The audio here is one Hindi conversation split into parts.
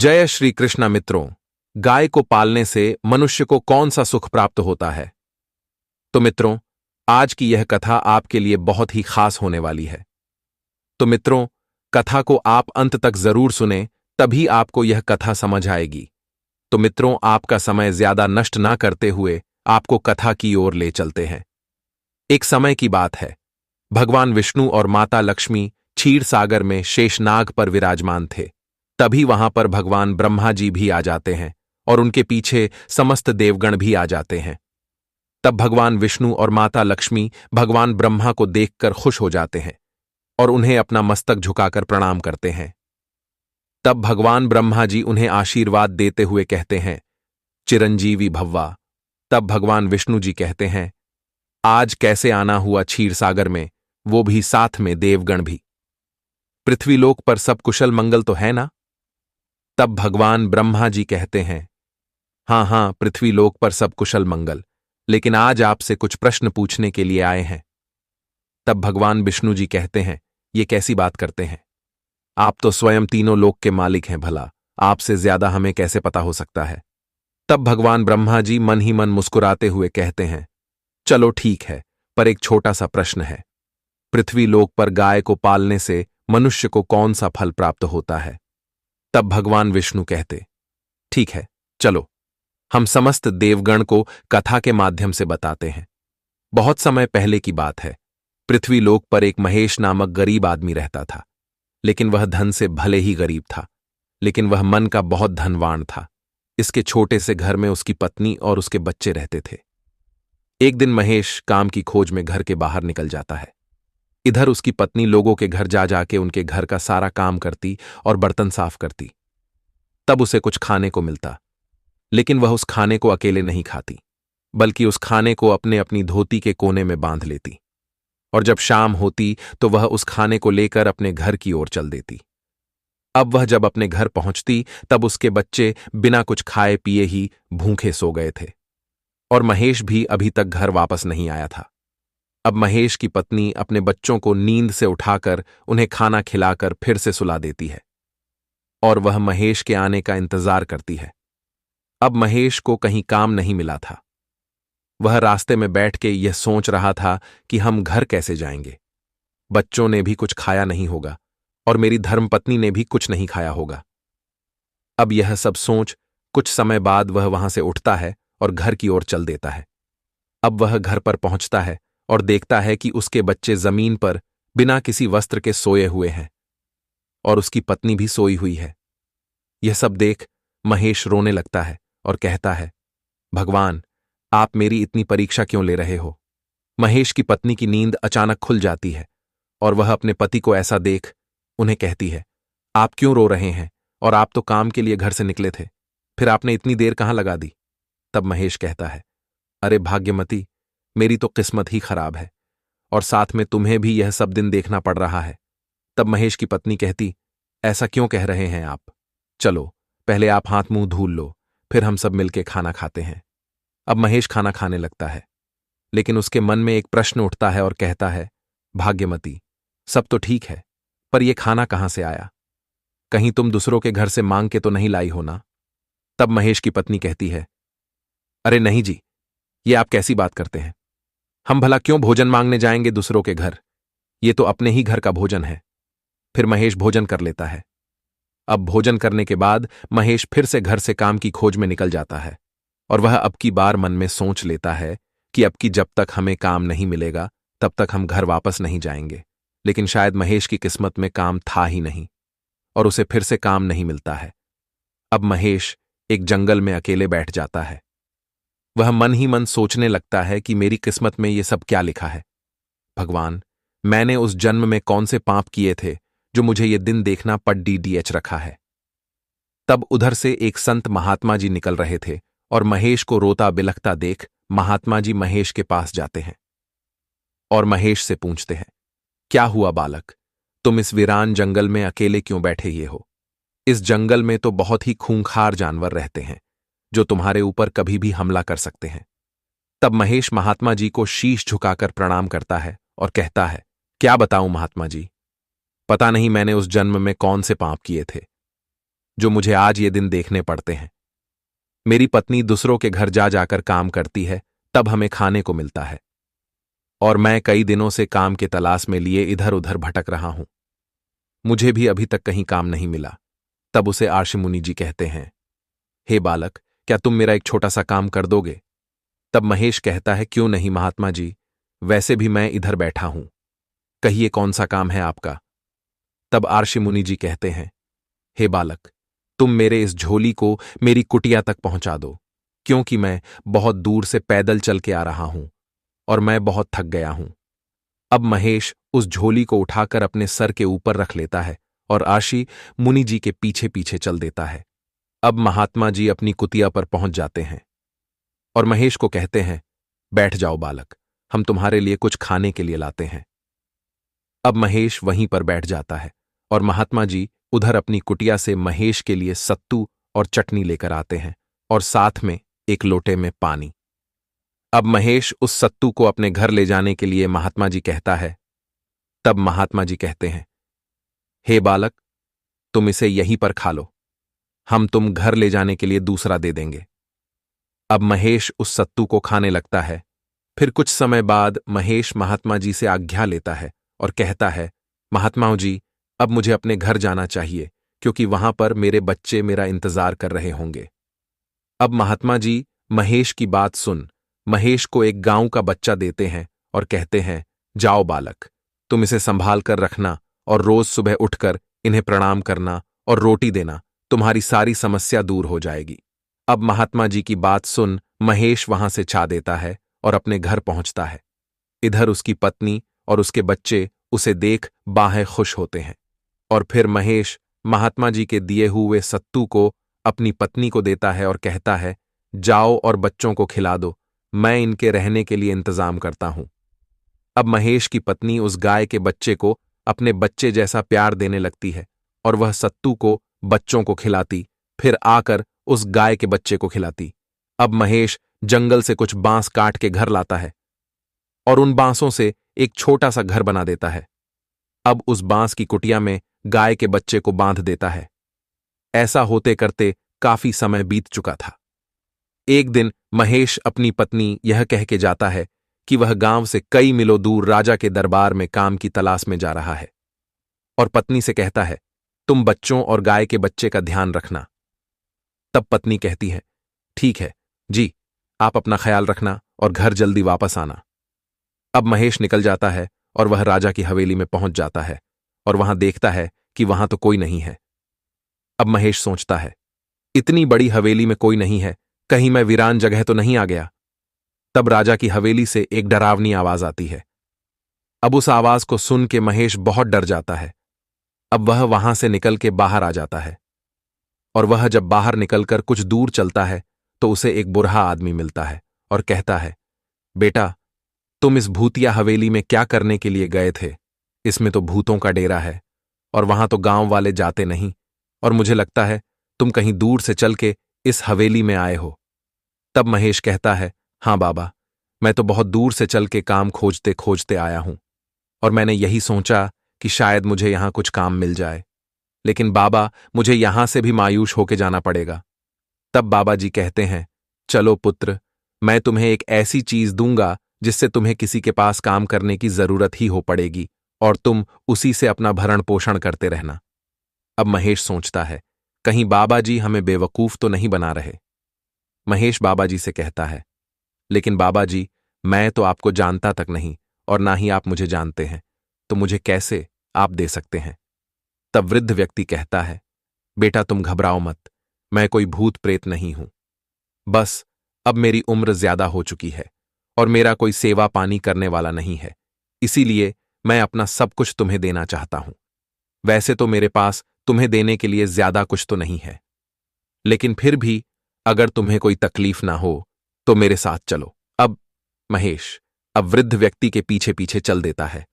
जय श्री कृष्ण मित्रों। गाय को पालने से मनुष्य को कौन सा सुख प्राप्त होता है? तो मित्रों, आज की यह कथा आपके लिए बहुत ही खास होने वाली है। तो मित्रों, कथा को आप अंत तक जरूर सुने, तभी आपको यह कथा समझ आएगी। तो मित्रों, आपका समय ज्यादा नष्ट ना करते हुए आपको कथा की ओर ले चलते हैं। एक समय की बात है। भगवान विष्णु और माता लक्ष्मी क्षीर सागर में शेषनाग पर विराजमान थे। तभी वहां पर भगवान ब्रह्मा जी भी आ जाते हैं और उनके पीछे समस्त देवगण भी आ जाते हैं। तब भगवान विष्णु और माता लक्ष्मी भगवान ब्रह्मा को देखकर खुश हो जाते हैं और उन्हें अपना मस्तक झुकाकर प्रणाम करते हैं। तब भगवान ब्रह्मा जी उन्हें आशीर्वाद देते हुए कहते हैं, चिरंजीवी भव्वा। तब भगवान विष्णु जी कहते हैं, आज कैसे आना हुआ क्षीर सागर में, वो भी साथ में देवगण भी। पृथ्वीलोक पर सब कुशल मंगल तो है ना? तब भगवान ब्रह्मा जी कहते हैं, हाँ, पृथ्वीलोक पर सब कुशल मंगल, लेकिन आज आपसे कुछ प्रश्न पूछने के लिए आए हैं। तब भगवान विष्णु जी कहते हैं, ये कैसी बात करते हैं? आप तो स्वयं तीनों लोक के मालिक हैं, भला आपसे ज्यादा हमें कैसे पता हो सकता है? तब भगवान ब्रह्मा जी मन ही मन मुस्कुराते हुए कहते हैं, चलो ठीक है, पर एक छोटा सा प्रश्न है। पृथ्वीलोक पर गाय को पालने से मनुष्य को कौन सा फल प्राप्त होता है? तब भगवान विष्णु कहते, ठीक है, चलो हम समस्त देवगण को कथा के माध्यम से बताते हैं। बहुत समय पहले की बात है। पृथ्वीलोक पर एक महेश नामक गरीब आदमी रहता था। लेकिन वह धन से भले ही गरीब था, लेकिन वह मन का बहुत धनवान था। इसके छोटे से घर में उसकी पत्नी और उसके बच्चे रहते थे। एक दिन महेश काम की खोज में घर के बाहर निकल जाता है। इधर उसकी पत्नी लोगों के घर जा जाके उनके घर का सारा काम करती और बर्तन साफ करती। तब उसे कुछ खाने को मिलता, लेकिन वह उस खाने को अकेले नहीं खाती, बल्कि उस खाने को अपनी धोती के कोने में बांध लेती। और जब शाम होती तो वह उस खाने को लेकर अपने घर की ओर चल देती। अब वह जब अपने घर पहुंचती तब उसके बच्चे बिना कुछ खाए पिए ही भूखे सो गए थे और महेश भी अभी तक घर वापस नहीं आया था। अब महेश की पत्नी अपने बच्चों को नींद से उठाकर उन्हें खाना खिलाकर फिर से सुला देती है और वह महेश के आने का इंतजार करती है। अब महेश को कहीं काम नहीं मिला था। वह रास्ते में बैठ के यह सोच रहा था कि हम घर कैसे जाएंगे। बच्चों ने भी कुछ खाया नहीं होगा और मेरी धर्मपत्नी ने भी कुछ नहीं खाया होगा। अब यह सब सोच कुछ समय बाद वह वहां से उठता है और घर की ओर चल देता है। अब वह घर पर पहुंचता है और देखता है कि उसके बच्चे जमीन पर बिना किसी वस्त्र के सोए हुए हैं और उसकी पत्नी भी सोई हुई है। यह सब देख महेश रोने लगता है और कहता है, भगवान, आप मेरी इतनी परीक्षा क्यों ले रहे हो? महेश की पत्नी की नींद अचानक खुल जाती है और वह अपने पति को ऐसा देख उन्हें कहती है, आप क्यों रो रहे हैं? और आप तो काम के लिए घर से निकले थे, फिर आपने इतनी देर कहां लगा दी? तब महेश कहता है, अरे भाग्यमती, मेरी तो किस्मत ही खराब है और साथ में तुम्हें भी यह सब दिन देखना पड़ रहा है। तब महेश की पत्नी कहती, ऐसा क्यों कह रहे हैं आप? चलो पहले आप हाथ मुंह धुल लो, फिर हम सब मिलके खाना खाते हैं। अब महेश खाना खाने लगता है, लेकिन उसके मन में एक प्रश्न उठता है और कहता है, भाग्यमती, सब तो ठीक है, पर यह खाना कहां से आया? कहीं तुम दूसरों के घर से मांग के तो नहीं लाई हो ना? तब महेश की पत्नी कहती है, अरे नहीं जी, ये आप कैसी बात करते हैं? हम भला क्यों भोजन मांगने जाएंगे दूसरों के घर? ये तो अपने ही घर का भोजन है। फिर महेश भोजन कर लेता है। अब भोजन करने के बाद महेश फिर से घर से काम की खोज में निकल जाता है और वह अब की बार मन में सोच लेता है कि अब की जब तक हमें काम नहीं मिलेगा तब तक हम घर वापस नहीं जाएंगे। लेकिन शायद महेश की किस्मत में काम था ही नहीं और उसे फिर से काम नहीं मिलता है। अब महेश एक जंगल में अकेले बैठ जाता है। वह मन ही मन सोचने लगता है कि मेरी किस्मत में ये सब क्या लिखा है? भगवान, मैंने उस जन्म में कौन से पाप किए थे जो मुझे ये दिन देखना पड़ डीडीएच रखा है? तब उधर से एक संत महात्मा जी निकल रहे थे और महेश को रोता बिलखता देख महात्मा जी महेश के पास जाते हैं और महेश से पूछते हैं, क्या हुआ बालक, तुम इस वीरान जंगल में अकेले क्यों बैठे ये हो? इस जंगल में तो बहुत ही खूंखार जानवर रहते हैं जो तुम्हारे ऊपर कभी भी हमला कर सकते हैं। तब महेश महात्मा जी को शीश झुकाकर प्रणाम करता है और कहता है, क्या बताऊं महात्मा जी, पता नहीं मैंने उस जन्म में कौन से पाप किए थे। जो मुझे आज ये दिन देखने पड़ते हैं। मेरी पत्नी दूसरों के घर जा जाकर काम करती है, तब हमें खाने को मिलता है, और मैं कई दिनों से काम के तलाश में लिए इधर उधर भटक रहा हूं। मुझे भी अभी तक कहीं काम नहीं मिला। तब उसे आर्षि मुनि जी कहते हैं, हे बालक, क्या तुम मेरा एक छोटा सा काम कर दोगे? तब महेश कहता है, क्यों नहीं महात्मा जी, वैसे भी मैं इधर बैठा हूं, कहिए कौन सा काम है आपका? तब आर्षि मुनि जी कहते हैं, हे बालक, तुम मेरे इस झोली को मेरी कुटिया तक पहुंचा दो, क्योंकि मैं बहुत दूर से पैदल चल के आ रहा हूं और मैं बहुत थक गया हूं। अब महेश उस झोली को उठाकर अपने सर के ऊपर रख लेता है और आर्षि मुनि जी के पीछे पीछे चल देता है। अब महात्मा जी अपनी कुटिया पर पहुंच जाते हैं और महेश को कहते हैं, बैठ जाओ बालक, हम तुम्हारे लिए कुछ खाने के लिए लाते हैं। अब महेश वहीं पर बैठ जाता है और महात्मा जी उधर अपनी कुटिया से महेश के लिए सत्तू और चटनी लेकर आते हैं और साथ में एक लोटे में पानी। अब महेश उस सत्तू को अपने घर ले जाने के लिए महात्मा जी कहता है। तब महात्मा जी कहते हैं, हे बालक, तुम इसे यहीं पर खा लो, हम तुम घर ले जाने के लिए दूसरा दे देंगे। अब महेश उस सत्तू को खाने लगता है। फिर कुछ समय बाद महेश महात्मा जी से आज्ञा लेता है और कहता है, महात्माओं जी, अब मुझे अपने घर जाना चाहिए, क्योंकि वहां पर मेरे बच्चे मेरा इंतजार कर रहे होंगे। अब महात्मा जी महेश की बात सुन महेश को एक गांव का बच्चा देते हैं और कहते हैं, जाओ बालक, तुम इसे संभाल कर रखना और रोज सुबह उठकर इन्हें प्रणाम करना और रोटी देना, तुम्हारी सारी समस्या दूर हो जाएगी। अब महात्मा जी की बात सुन महेश वहां से छा देता है और अपने घर पहुंचता है। इधर उसकी पत्नी और उसके बच्चे उसे देख बाहें खुश होते हैं और फिर महेश महात्मा जी के दिए हुए सत्तू को अपनी पत्नी को देता है और कहता है, जाओ और बच्चों को खिला दो, मैं इनके रहने के लिए इंतजाम करता हूं। अब महेश की पत्नी उस गाय के बच्चे को अपने बच्चे जैसा प्यार देने लगती है और वह सत्तू को बच्चों को खिलाती, फिर आकर उस गाय के बच्चे को खिलाती। अब महेश जंगल से कुछ बांस काट के घर लाता है और उन बांसों से एक छोटा सा घर बना देता है। अब उस बांस की कुटिया में गाय के बच्चे को बांध देता है। ऐसा होते करते काफी समय बीत चुका था। एक दिन महेश अपनी पत्नी यह कह के जाता है कि वह गांव से कई मीलों दूर राजा के दरबार में काम की तलाश में जा रहा है और पत्नी से कहता है, तुम बच्चों और गाय के बच्चे का ध्यान रखना। तब पत्नी कहती है, ठीक है जी, आप अपना ख्याल रखना और घर जल्दी वापस आना। अब महेश निकल जाता है और वह राजा की हवेली में पहुंच जाता है और वहां देखता है कि वहां तो कोई नहीं है। अब महेश सोचता है, इतनी बड़ी हवेली में कोई नहीं है, कहीं मैं वीरान जगह तो नहीं आ गया। तब राजा की हवेली से एक डरावनी आवाज आती है। अब उस आवाज को सुन के महेश बहुत डर जाता है। अब वह वहां से निकल के बाहर आ जाता है और वह जब बाहर निकलकर कुछ दूर चलता है तो उसे एक बुरहा आदमी मिलता है और कहता है, बेटा, तुम इस भूतिया हवेली में क्या करने के लिए गए थे? इसमें तो भूतों का डेरा है और वहां तो गांव वाले जाते नहीं, और मुझे लगता है तुम कहीं दूर से चल के इस हवेली में आए हो। तब महेश कहता है, हां बाबा, मैं तो बहुत दूर से चल के काम खोजते खोजते आया हूं और मैंने यही सोचा कि शायद मुझे यहां कुछ काम मिल जाए, लेकिन बाबा, मुझे यहां से भी मायूस होके जाना पड़ेगा। तब बाबा जी कहते हैं, चलो पुत्र, मैं तुम्हें एक ऐसी चीज दूंगा जिससे तुम्हें किसी के पास काम करने की जरूरत ही हो पड़ेगी और तुम उसी से अपना भरण पोषण करते रहना। अब महेश सोचता है, कहीं बाबा जी हमें बेवकूफ तो नहीं बना रहे। महेश बाबा जी से कहता है, लेकिन बाबा जी, मैं तो आपको जानता तक नहीं और ना ही आप मुझे जानते हैं, तो मुझे कैसे आप दे सकते हैं? तब वृद्ध व्यक्ति कहता है, बेटा तुम घबराओ मत, मैं कोई भूत प्रेत नहीं हूं। बस अब मेरी उम्र ज्यादा हो चुकी है और मेरा कोई सेवा पानी करने वाला नहीं है, इसीलिए मैं अपना सब कुछ तुम्हें देना चाहता हूं। वैसे तो मेरे पास तुम्हें देने के लिए ज्यादा कुछ तो नहीं है, लेकिन फिर भी अगर तुम्हें कोई तकलीफ ना हो तो मेरे साथ चलो। अब महेश अब वृद्ध व्यक्ति के पीछे पीछे चल देता है।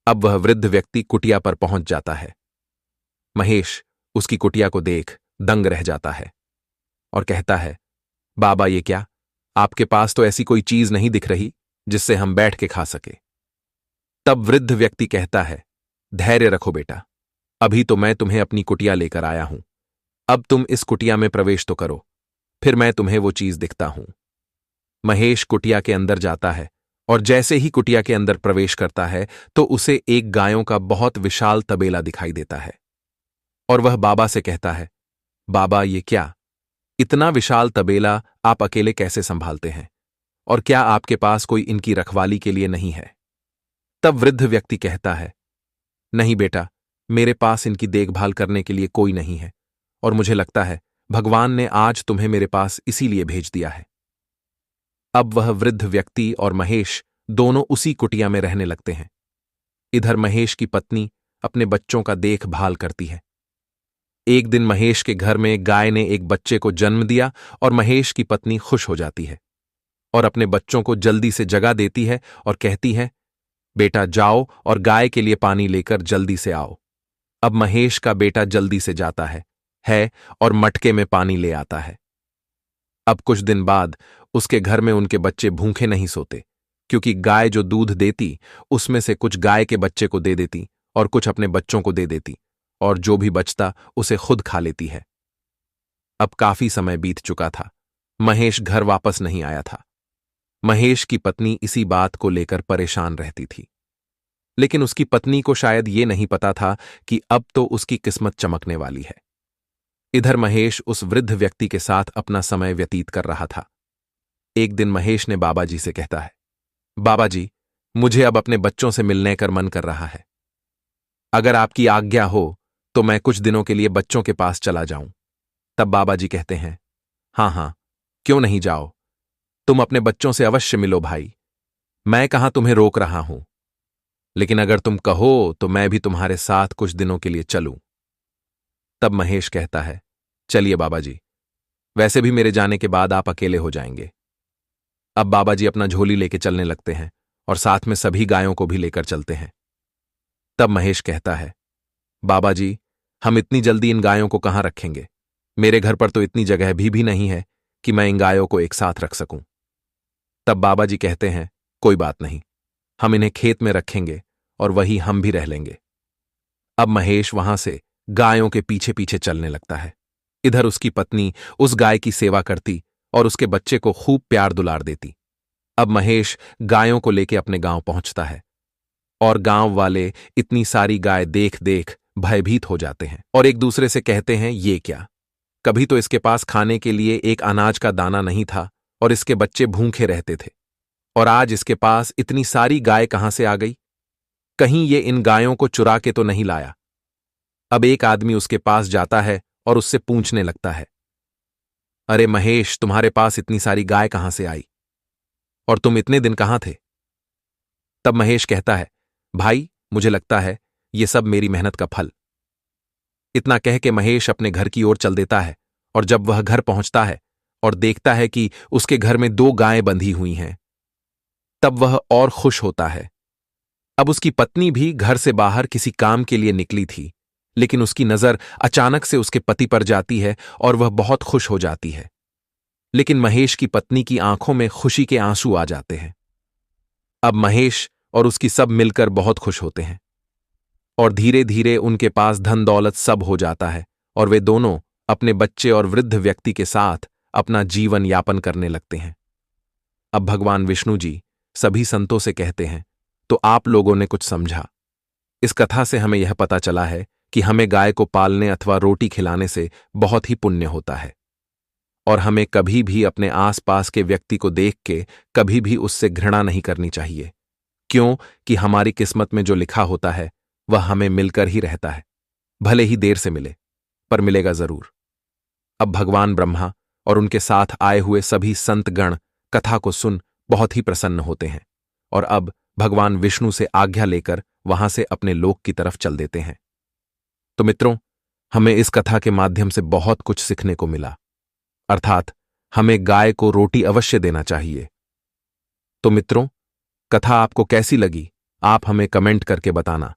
अब वह वृद्ध व्यक्ति कुटिया पर पहुंच जाता है। महेश उसकी कुटिया को देख दंग रह जाता है और कहता है, बाबा ये क्या, आपके पास तो ऐसी कोई चीज नहीं दिख रही जिससे हम बैठ के खा सके। तब वृद्ध व्यक्ति कहता है, धैर्य रखो बेटा, अभी तो मैं तुम्हें अपनी कुटिया लेकर आया हूं, अब तुम इस कुटिया में प्रवेश तो करो, फिर मैं तुम्हें वो चीज दिखता हूं। महेश कुटिया के अंदर जाता है और जैसे ही कुटिया के अंदर प्रवेश करता है तो उसे एक गायों का बहुत विशाल तबेला दिखाई देता है। और वह बाबा से कहता है, बाबा ये क्या, इतना विशाल तबेला आप अकेले कैसे संभालते हैं, और क्या आपके पास कोई इनकी रखवाली के लिए नहीं है? तब वृद्ध व्यक्ति कहता है, नहीं बेटा, मेरे पास इनकी देखभाल करने के लिए कोई नहीं है, और मुझे लगता है भगवान ने आज तुम्हें मेरे पास इसीलिए भेज दिया है। अब वह वृद्ध व्यक्ति और महेश दोनों उसी कुटिया में रहने लगते हैं। इधर महेश की पत्नी अपने बच्चों का देखभाल करती है। एक दिन महेश के घर में गाय ने एक बच्चे को जन्म दिया और महेश की पत्नी खुश हो जाती है और अपने बच्चों को जल्दी से जगा देती है और कहती है, बेटा जाओ और गाय के लिए पानी लेकर जल्दी से आओ। अब महेश का बेटा जल्दी से जाता है और मटके में पानी ले आता है। अब कुछ दिन बाद उसके घर में उनके बच्चे भूखे नहीं सोते, क्योंकि गाय जो दूध देती उसमें से कुछ गाय के बच्चे को दे देती और कुछ अपने बच्चों को दे देती, और जो भी बचता उसे खुद खा लेती है। अब काफी समय बीत चुका था, महेश घर वापस नहीं आया था। महेश की पत्नी इसी बात को लेकर परेशान रहती थी, लेकिन उसकी पत्नी को शायद ये नहीं पता था कि अब तो उसकी किस्मत चमकने वाली है। इधर महेश उस वृद्ध व्यक्ति के साथ अपना समय व्यतीत कर रहा था। एक दिन महेश ने बाबा जी से कहता है, बाबा जी, मुझे अब अपने बच्चों से मिलने का मन कर रहा है। अगर आपकी आज्ञा हो तो मैं कुछ दिनों के लिए बच्चों के पास चला जाऊं। तब बाबा जी कहते हैं, हाँ हाँ, क्यों नहीं जाओ, तुम अपने बच्चों से अवश्य मिलो भाई, मैं कहां तुम्हें रोक रहा हूं, लेकिन अगर तुम कहो तो मैं भी तुम्हारे साथ कुछ दिनों के लिए चलूं। तब महेश कहता है, चलिए बाबा जी, वैसे भी मेरे जाने के बाद आप अकेले हो जाएंगे। अब बाबा जी अपना झोली लेके चलने लगते हैं और साथ में सभी गायों को भी लेकर चलते हैं। तब महेश कहता है, बाबा जी, हम इतनी जल्दी इन गायों को कहां रखेंगे, मेरे घर पर तो इतनी जगह भी नहीं है कि मैं इन गायों को एक साथ रख सकूं। तब बाबा जी कहते हैं, कोई बात नहीं, हम इन्हें खेत में रखेंगे और वही हम भी रह लेंगे। अब महेश वहां से गायों के पीछे पीछे चलने लगता है। इधर उसकी पत्नी उस गाय की सेवा करती और उसके बच्चे को खूब प्यार दुलार देती। अब महेश गायों को लेकर अपने गांव पहुंचता है और गांव वाले इतनी सारी गाय देख देख भयभीत हो जाते हैं और एक दूसरे से कहते हैं, ये क्या, कभी तो इसके पास खाने के लिए एक अनाज का दाना नहीं था और इसके बच्चे भूखे रहते थे, और आज इसके पास इतनी सारी गाय कहां से आ गई, कहीं ये इन गायों को चुरा के तो नहीं लाया। अब एक आदमी उसके पास जाता है और उससे पूछने लगता है, अरे महेश, तुम्हारे पास इतनी सारी गाय कहां से आई और तुम इतने दिन कहां थे? तब महेश कहता है, भाई, मुझे लगता है ये सब मेरी मेहनत का फल। इतना कह के महेश अपने घर की ओर चल देता है, और जब वह घर पहुंचता है और देखता है कि उसके घर में 2 गायें बंधी हुई हैं, तब वह और खुश होता है। अब उसकी पत्नी भी घर से बाहर किसी काम के लिए निकली थी, लेकिन उसकी नजर अचानक से उसके पति पर जाती है और वह बहुत खुश हो जाती है। लेकिन महेश की पत्नी की आंखों में खुशी के आंसू आ जाते हैं। अब महेश और उसकी सब मिलकर बहुत खुश होते हैं और धीरे धीरे उनके पास धन दौलत सब हो जाता है और वे दोनों अपने बच्चे और वृद्ध व्यक्ति के साथ अपना जीवन यापन करने लगते हैं। अब भगवान विष्णु जी सभी संतों से कहते हैं, तो आप लोगों ने कुछ समझा। इस कथा से हमें यह पता चला है कि हमें गाय को पालने अथवा रोटी खिलाने से बहुत ही पुण्य होता है, और हमें कभी भी अपने आसपास के व्यक्ति को देख के कभी भी उससे घृणा नहीं करनी चाहिए, क्यों कि हमारी किस्मत में जो लिखा होता है वह हमें मिलकर ही रहता है, भले ही देर से मिले, पर मिलेगा जरूर। अब भगवान ब्रह्मा और उनके साथ आए हुए सभी संत गण कथा को सुन बहुत ही प्रसन्न होते हैं और अब भगवान विष्णु से आज्ञा लेकर वहां से अपने लोक की तरफ चल देते हैं। तो मित्रों, हमें इस कथा के माध्यम से बहुत कुछ सीखने को मिला, अर्थात हमें गाय को रोटी अवश्य देना चाहिए। तो मित्रों, कथा आपको कैसी लगी आप हमें कमेंट करके बताना